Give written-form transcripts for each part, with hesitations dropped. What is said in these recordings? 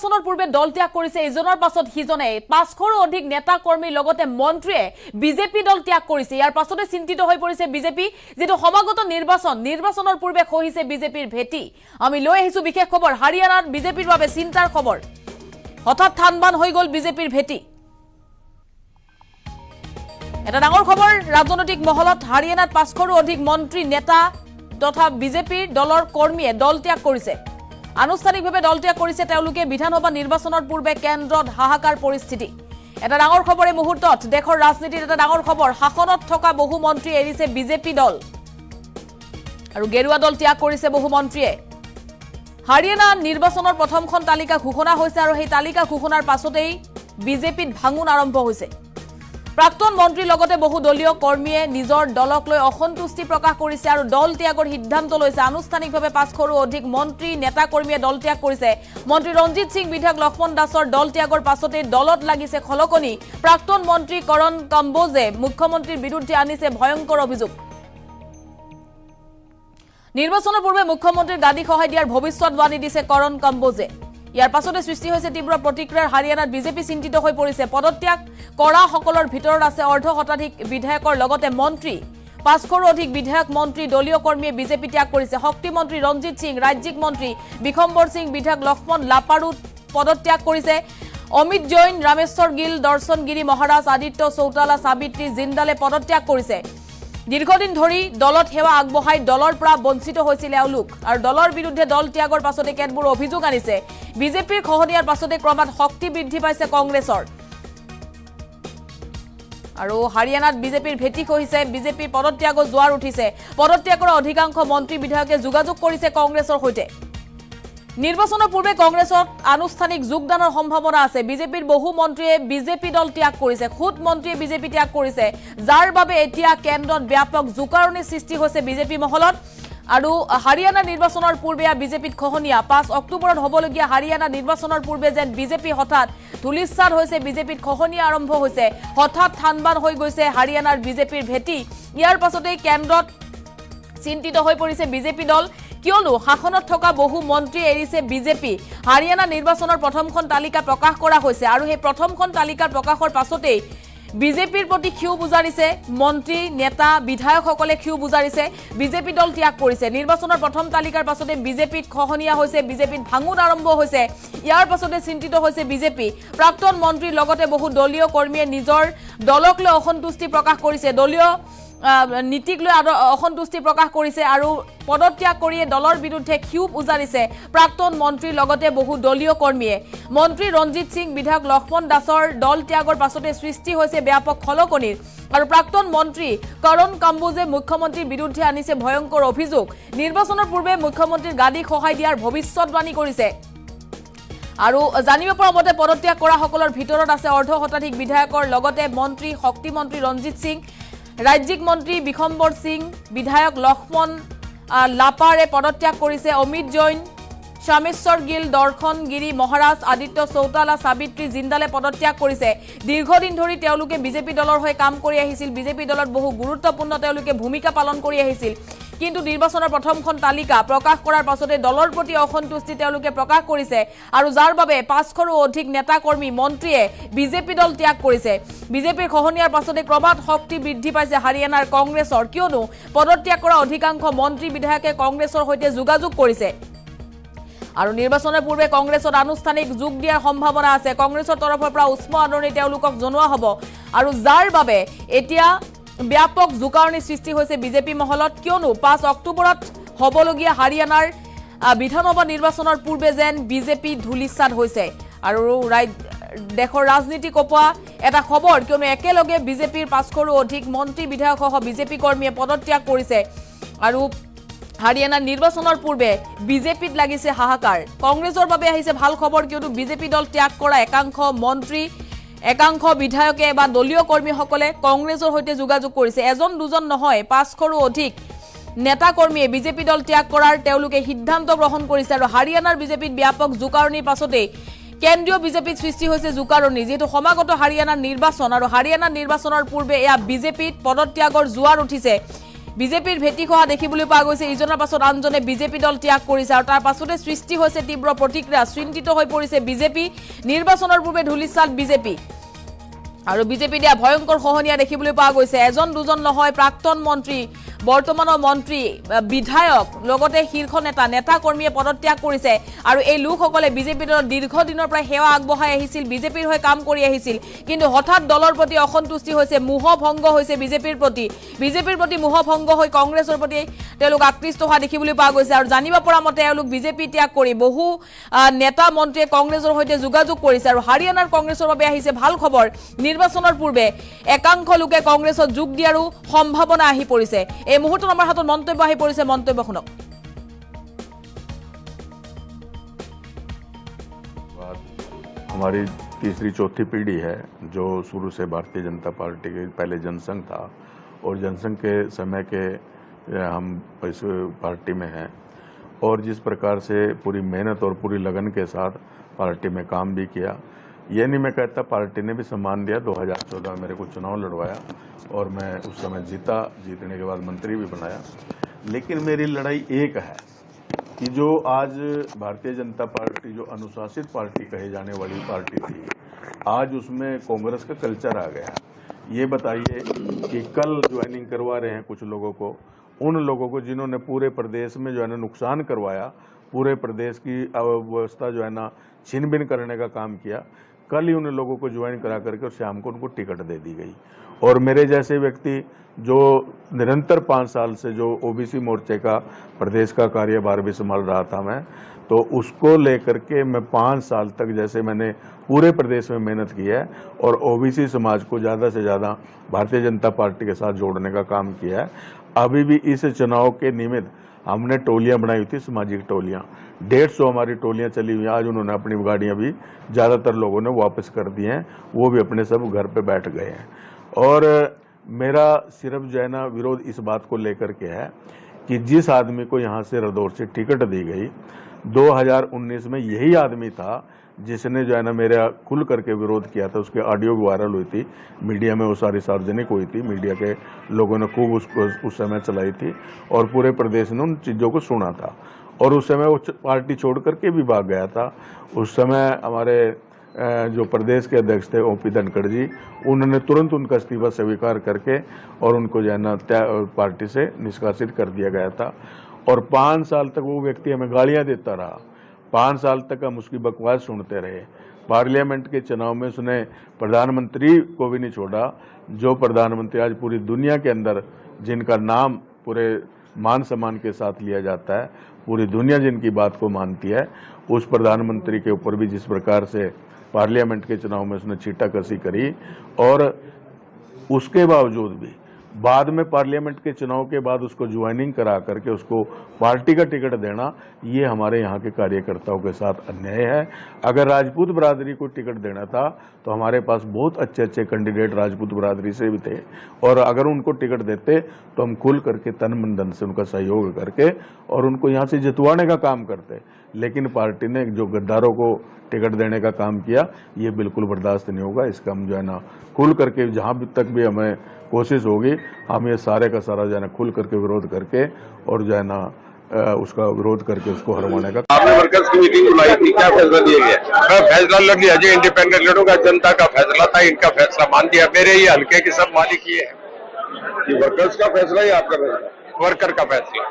নিৰ্বাচনৰ পূৰ্বে দল ত্যাগ কৰিছে ইজনৰ পাছত সিজনে 500ৰো অধিক নেতা কৰ্মীৰ লগতে মন্ত্ৰীয়ে বিজেপি দল ত্যাগ কৰিছে ইয়াৰ পাছতে চিন্তিত হৈ পৰিছে বিজেপি যেটো সমাগত নিৰ্বাচনৰ পূৰ্বে খহিছে বিজেপিৰ ভেটি আমি লৈ আহিছো বিশেষ খবৰ হাৰিয়ানাৰ বিজেপিৰ বাবে চিন্তাৰ খবৰ হঠাৎ থানবান হৈ গল বিজেপিৰ ভেটি এটা ডাঙৰ খবৰ ৰাজনৈতিক মহলত হাৰিয়ানাত 500ৰো অধিক মন্ত্ৰী নেতা তথা বিজেপিৰ দলৰ কৰ্মীয়ে দল ত্যাগ কৰিছে আনুষ্ঠানিকভাৱে দল ত্যাগ কৰিছে তেওঁলোকে বিধানসভা নিৰ্বাচনৰ পূৰ্বে কেন্দ্ৰত হাহাকাৰ পৰিস্থিতি এটা ডাঙৰ খবৰ এই মুহূৰ্তত দেশৰ ৰাজনীতিত এটা ডাঙৰ খবৰ শাসনত থকা বহু মন্ত্ৰী এৰিছে বিজেপি দল আৰু গেৰুৱা দল ত্যাগ কৰিছে বহু মন্ত্ৰীয়ে হাৰিয়ানা নিৰ্বাচনৰ প্ৰথমখন তালিকা ঘোষণা হৈছে আৰু সেই তালিকা ঘোষণাৰ পাছতেই বিজেপিত ভাঙন আৰম্ভ হৈছে প্ৰাক্তন মন্ত্ৰীৰ লগতে বহু দলীয় কৰ্মীয়ে নিজৰ দলক লৈ অসন্তুষ্টি প্ৰকাশ কৰিছে আৰু দল ত্যাগৰ সিদ্ধান্ত লৈছে আনুষ্ঠানিকভাৱে 500ৰো অধিক মন্ত্ৰী নেতা কৰ্মীয়ে দল ত্যাগ কৰিছে মন্ত্ৰী ৰঞ্জিত সিং বিধায়ক লক্ষ্মণ দাসৰ দল ত্যাগৰ পাছতে দলত লাগিছে খলকনি প্ৰাক্তন মন্ত্ৰী কৰণ কম্বোজে মুখ্যমন্ত্ৰীৰ বিৰুদ্ধে আনিছে ভয়ংকৰ অভিযোগ নিৰ্বাচনৰ পূৰ্বে মুখ্যমন্ত্ৰীৰ গাদী খহাই দিয়াৰ ভৱিষ্যতবাণী দিছে কৰণ কম্বোজে ইয়াৰ পাছতে সৃষ্টি হৈছে তীব্ৰ প্ৰতিক্ৰিয়াৰ হাৰিয়ানাত বিজেপি চিন্তিত হৈ পৰিছে পদত্যাগ কৰা সকলৰ ভিতৰত আছে অৰ্ধ শতাধিক বিধায়কৰ লগতে মন্ত্ৰী 500ৰো অধিক বিধায়ক মন্ত্ৰী দলীয় কৰ্মীয়ে বিজেপি ত্যাগ কৰিছে শক্তি মন্ত্ৰী ৰঞ্জিত সিং ৰাজ্যিক মন্ত্ৰী বিখম্বৰ সিং বিধায়ক লক্ষ্মণ লাপাৰু পদত্যাগ কৰিছে অমিত জৈন ৰামেশ্বৰ গিল দৰ্শন গিৰি মহাৰাজ আদিত্য চৌতালা সাবিত্ৰী জিন্দালে পদত্যাগ কৰিছে দীৰ্ঘদিন ধৰি দলত সেৱা আগবঢ়াই দলৰ পৰা বঞ্চিত হৈছিল এওঁলোক আৰু দলৰ বিৰুদ্ধে দল ত্যাগৰ পাছতে কেতবোৰ অভিযোগ আনিছে বিজেপিৰ খহনীয়াৰ পাছতে ক্ৰমাৎ শক্তি বৃদ্ধি পাইছে কংগ্ৰেছৰ আৰু হাৰিয়ানাত বিজেপিৰ ভেটি খহিছে বিজেপিৰ পদত্যাগৰ জোৱাৰ উঠিছে পদত্যাগৰ অধিকাংশ মন্ত্ৰী বিধায়কে যোগাযোগ কৰিছে কংগ্ৰেছৰ সৈতে নিৰ্বাচনৰ পূৰ্বে কংগ্ৰেছত আনুষ্ঠানিক যোগদানৰ সম্ভাৱনা আছে বিজেপিৰ বহু মন্ত্ৰীয়ে বিজেপি দল ত্যাগ কৰিছে খুদ মন্ত্ৰীয়ে বিজেপি ত্যাগ কৰিছে যাৰ বাবে এতিয়া কেন্দ্ৰত ব্যাপক জোকাৰণি সৃষ্টি হৈছে বিজেপি মহলত আৰু হাৰিয়ানা নিৰ্বাচনৰ পূৰ্বে বিজেপিত খহনীয়া 5 অক্টোবৰত হ'বলগীয়া হাৰিয়ানা নিৰ্বাচনৰ পূৰ্বে যেন বিজেপি হঠাৎ ধুলিসাৎ হৈছে বিজেপিত খহনীয়া আৰম্ভ হৈছে হঠাৎ থানবান হৈ গৈছে হাৰিয়ানাৰ বিজেপিৰ ভেটি ইয়াৰ পাছতে কেন্দ্ৰত চিন্তিত হৈ পৰিছে বিজেপি দল কিয়নো শাসনত থকা বহু মন্ত্ৰী এৰিছে বিজেপি হাৰিয়ানা নিৰ্বাচনৰ প্ৰথমখন তালিকা প্ৰকাশ কৰা হৈছে আৰু সেই প্ৰথমখন তালিকাৰ প্ৰকাশৰ পাছতেই বিজেপিৰ প্ৰতি ক্ষোভ উজাৰিছে মন্ত্ৰী নেতা বিধায়কসকলে ক্ষোভ উজাৰিছে বিজেপি দল ত্যাগ কৰিছে নিৰ্বাচনৰ প্ৰথম তালিকাৰ পাছতে বিজেপিত খহনীয়া হৈছে বিজেপিত ভাঙন আৰম্ভ হৈছে ইয়াৰ পাছতে চিন্তিত হৈছে বিজেপি প্ৰাক্তন মন্ত্ৰীৰ লগতে বহু দলীয় কৰ্মীয়ে নিজৰ দলক লৈ অসন্তুষ্টি প্ৰকাশ কৰিছে দলীয় নীতিক লৈ অসন্তুষ্টি প্ৰকাশ কৰিছে আৰু পদত্যাগ কৰিয়ে দলৰ বিৰুদ্ধে ক্ষোভ উজাৰিছে প্ৰাক্তন মন্ত্ৰীৰ লগতে বহু দলীয় কৰ্মীয়ে মন্ত্ৰী ৰঞ্জিত সিং বিধায়ক লক্ষ্মণ দাসৰ দল ত্যাগৰ পাছতে সৃষ্টি হৈছে ব্যাপক খলকনিৰ আৰু প্ৰাক্তন মন্ত্ৰী কৰণ কম্বোজে মুখ্যমন্ত্ৰীৰ বিৰুদ্ধে আনিছে ভয়ংকৰ অভিযোগ নিৰ্বাচনৰ পূৰ্বে মুখ্যমন্ত্ৰীৰ গাদী খহাই দিয়াৰ ভৱিষ্যতবাণী কৰিছে আৰু জানিব পৰা মতে পদত্যাগ কৰা সকলৰ ভিতৰত আছে অৰ্ধ শতাধিক বিধায়কৰ লগতে মন্ত্ৰী শক্তি মন্ত্ৰী ৰঞ্জিত সিং ৰাজ্যিক মন্ত্ৰী বিখম্বৰ সিং বিধায়ক লক্ষ্মণ লাপাৰে পদত্যাগ কৰিছে অমিত জৈন শামেশ্বৰ গিল দৰ্শন গিৰি মহাৰাজ আদিত্য চৌতালা সাবিত্ৰী জিন্দালে পদত্যাগ কৰিছে দীৰ্ঘদিন ধৰি তেওঁলোকে বিজেপি দলৰ হৈ কাম কৰি আহিছিল বিজেপি দলত বহু গুৰুত্বপূৰ্ণ তেওঁলোকে ভূমিকা পালন কৰি আহিছিল কিন্তু নিৰ্বাচনৰ প্ৰথমখন তালিকা প্ৰকাশ কৰাৰ পাছতে দলৰ প্ৰতি অসন্তুষ্টি তেওঁলোকে প্ৰকাশ কৰিছে আৰু যাৰ বাবে 500ৰো অধিক নেতা কৰ্মী মন্ত্ৰীয়ে বিজেপি দল ত্যাগ কৰিছে বিজেপিৰ খহনীয়াৰ পাছতে ক্ৰমাৎ শক্তি বৃদ্ধি পাইছে হাৰিয়ানাৰ কংগ্ৰেছৰ কিয়নো পদত্যাগ কৰা অধিকাংশ মন্ত্ৰী বিধায়কে কংগ্ৰেছৰ সৈতে যোগাযোগ কৰিছে আৰু নিৰ্বাচনৰ পূৰ্বে কংগ্ৰেছত আনুষ্ঠানিক যোগ দিয়াৰ সম্ভাৱনা আছে কংগ্ৰেছৰ তৰফৰ পৰা উষ্ম আদৰণি তেওঁলোকক জনোৱা হ'ব আৰু যাৰ বাবে এতিয়া ব্যাপক জোকাৰণি সৃষ্টি হৈছে বিজেপি মহলত কিয়নো 5 অক্টোবৰত হ'বলগীয়া হাৰিয়ানাৰ বিধানসভা নিৰ্বাচনৰ পূৰ্বে যেন বিজেপি ধুলিসাৎ হৈছে আৰু দেশৰ ৰাজনীতি কপোৱা এটা খবৰ কিয়নো একেলগে বিজেপিৰ 500ৰো অধিক মন্ত্ৰী বিধায়কসহ বিজেপি কৰ্মীয়ে পদত্যাগ কৰিছে আৰু হাৰিয়ানা নিৰ্বাচনৰ পূৰ্বে বিজেপিত লাগিছে হাহাকাৰ কংগ্ৰেছৰ বাবে আহিছে ভাল খবৰ কিয়নো বিজেপি দল ত্যাগ কৰা একাংশ মন্ত্ৰী একাংশ বিধায়কে বা দলীয় কৰ্মীসকলে কংগ্ৰেছৰ সৈতে যোগাযোগ কৰিছে এজন দুজন নহয় 500ৰো অধিক নেতা কৰ্মীয়ে বিজেপি দল ত্যাগ কৰাৰ তেওঁলোকে সিদ্ধান্ত গ্ৰহণ কৰিছে আৰু হাৰিয়ানাৰ বিজেপিত ব্যাপক জোকাৰণিৰ পাছতে কেন্দ্ৰীয় বিজেপিত সৃষ্টি হৈছে জোকাৰণি যেহেতু সমাগত হাৰিয়ানাৰ নিৰ্বাচন আৰু হাৰিয়ানাৰ নিৰ্বাচনৰ পূৰ্বে এয়া বিজেপিত পদত্যাগৰ জোৱাৰ উঠিছে বিজেপিৰ ভেটি খোৱা দেখিবলৈ পোৱা গৈছে। ইজনৰ পাছত আনজনে বিজেপি দল ত্যাগ কৰিছে আৰু তাৰ পাছতে সৃষ্টি হৈছে তীব্ৰ প্ৰতিক্ৰিয়া। চিন্তিত হৈ পৰিছে বিজেপি। নিৰ্বাচনৰ পূৰ্বে ধুলিচাল বিজেপি আৰু বিজেপি দিয়া ভয়ংকৰ খহনীয়া দেখিবলৈ পোৱা গৈছে। এজন দুজন নহয়, প্ৰাক্তন মন্ত্ৰী, বৰ্তমানৰ মন্ত্ৰী, বিধায়ক, লগতে শীৰ্ষ নেতা কৰ্মীয়ে পদত্যাগ কৰিছে আৰু এই লোকসকলে বিজেপি দলৰ দীৰ্ঘদিনৰ পৰা সেৱা আগবঢ়াই আহিছিল, বিজেপিৰ হৈ কাম কৰি আহিছিল। কিন্তু হঠাৎ দলৰ প্ৰতি অসন্তুষ্টি হৈছে, মোহভংগ হৈছে বিজেপিৰ প্ৰতি মোহভংগ হৈ কংগ্ৰেছৰ প্ৰতি তেওঁলোক আকৃষ্ট হোৱা দেখিবলৈ পোৱা গৈছে। আৰু জানিব পৰা মতে এওঁলোক বিজেপি ত্যাগ কৰি বহু নেতা মন্ত্ৰীয়ে কংগ্ৰেছৰ সৈতে যোগাযোগ কৰিছে আৰু হাৰিয়ানাৰ কংগ্ৰেছৰ বাবে আহিছে ভাল খবৰ। নিৰ্বাচনৰ পূৰ্বে একাংশ লোকে কংগ্ৰেছত যোগ দিয়াৰো সম্ভাৱনা আহি পৰিছে। এই মুহূৰ্তত আমাৰ হাতত মন্তব্য আহি পৰিছে, মন্তব্য শুনক। हमारी तीसरी चौथी पीढ़ी है जो शुरू से भारतीय जनता पार्टी के पहले जनसंघ था और जनसंघ के समय के हम इस पार्टी में हैं और जिस प्रकार से पूरी मेहनत और पूरी लगन के साथ पार्टी में काम भी किया। ये नहीं मैं कहता, पार्टी ने भी सम्मान दिया। 2014 में मेरे को चुनाव लड़वाया और मैं उस समय जीता, जीतने के बाद मंत्री भी बनाया। लेकिन मेरी लड़ाई एक है कि जो आज भारतीय जनता पार्टी जो अनुशासित पार्टी कहे जाने वाली पार्टी थी, आज उसमें कांग्रेस का कल्चर आ गया। ये बताइए कि कल ज्वाइनिंग करवा रहे हैं कुछ लोगों को, उन लोगों को जिन्होंने पूरे प्रदेश में जो है ना नुकसान करवाया, पूरे प्रदेश की व्यवस्था जो है ना छीन बीन करने का काम किया, कल ही उन लोगों को ज्वाइन करा करके और शाम को उनको टिकट दे दी गई। और मेरे जैसे व्यक्ति जो निरंतर 5 साल से जो ओबीसी मोर्चे का प्रदेश का कार्यभार भी संभाल रहा था मैं, तो उसको लेकर के मैं 5 साल तक जैसे मैंने पूरे प्रदेश में मेहनत की है और ओबीसी समाज को ज़्यादा से ज़्यादा भारतीय जनता पार्टी के साथ जोड़ने का काम किया है। अभी भी इस चुनाव के निमित्त हमने टोलियां बनाई हुई थी, सामाजिक टोलियां, 150 हमारी टोलियां चली हुई। आज उन्होंने अपनी गाड़ियां भी ज़्यादातर लोगों ने वापस कर दी हैं, वो भी अपने सब घर पे बैठ गए हैं। और मेरा सिर्फ जो है ना विरोध इस बात को लेकर के है कि जिस आदमी को यहाँ से रदौर से टिकट दी गई, 2019 में यही आदमी था जिसने जो है ना मेरा खुल करके विरोध किया था। उसके ऑडियो वायरल हुई थी, मीडिया में वो सारी सार्वजनिक हुई थी, मीडिया के लोगों ने खूब उसको उस समय चलाई थी और पूरे प्रदेश ने उन चीज़ों को सुना था। और उस समय वो पार्टी छोड़ करके भी भाग गया था। उस समय हमारे जो प्रदेश के अध्यक्ष थे ओपी धनखड़ जी, उन्होंने तुरंत उनका इस्तीफा स्वीकार करके और उनको जो है ना पार्टी से निष्कासित कर दिया गया था। और 5 साल तक वो व्यक्ति हमें गालियां देता रहा, 5 साल तक हम उसकी बकवास सुनते रहे। पार्लियामेंट के चुनाव में उसने प्रधानमंत्री को भी नहीं छोड़ा, जो प्रधानमंत्री आज पूरी दुनिया के अंदर जिनका नाम पूरे मान सम्मान के साथ लिया जाता है, पूरी दुनिया जिनकी बात को मानती है, उस प्रधानमंत्री के ऊपर भी जिस प्रकार से पार्लियामेंट के चुनाव में उसने छींटाकशी करी। और उसके बावजूद भी बाद में पार्लियामेंट के चुनाव के बाद उसको ज्वाइनिंग करा करके उसको पार्टी का टिकट देना, ये हमारे यहाँ के कार्यकर्ताओं के साथ अन्याय है। अगर राजपूत बरादरी को टिकट देना था तो हमारे पास बहुत अच्छे अच्छे कैंडिडेट राजपूत बरादरी से भी थे और अगर उनको टिकट देते तो हम खुल करके तन मन धन से उनका सहयोग करके और उनको यहाँ से जितवाने का काम करते। लेकिन पार्टी ने जो गद्दारों को टिकट देने का काम किया, ये बिल्कुल बर्दाश्त नहीं होगा। इसका हम जो है ना खुल करके जहाँ तक भी हमें कोशिश होगी, हम ये सारे का सारा जो है ना खुल करके विरोध करके और जो है ना उसका विरोध करके उसको हरवाने का। आपने वर्कर्स की मीटिंग बुलाई थी, क्या फैसला दिया गया? फैसला लग गया जी, इंडिपेंडेंट लड़ूंगा, जनता का फैसला था, इनका फैसला मान दिया। मेरे ही हल्के के सब मालिक ये है। ये वर्कर्स का फैसला या आपका फैसला? वर्कर का फैसला।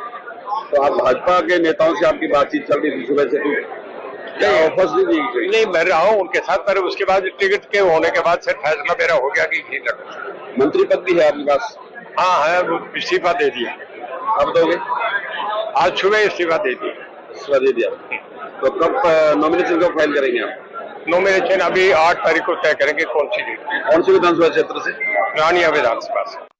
तो आप भाजपा के नेताओं से आपकी बातचीत चल रही थी सुबह से? क्या ऑफर्स भी दी गई? नहीं, मैं रहा हूँ उनके साथ, पर उसके बाद टिकट के होने के बाद से फैसला मेरा हो गया कि मंत्री पद भी है आपके पास? हाँ है, इस्तीफा दे दिया। अब दोगे? आज सुबह इस्तीफा दे दिया। इस्तीफा दे दिया। तो कब नॉमिनेशन कब फाइल करेंगे आप? नॉमिनेशन अभी 8 तारीख को तय करेंगे। कौन सी विधानसभा क्षेत्र से? रानिया विधानसभा से।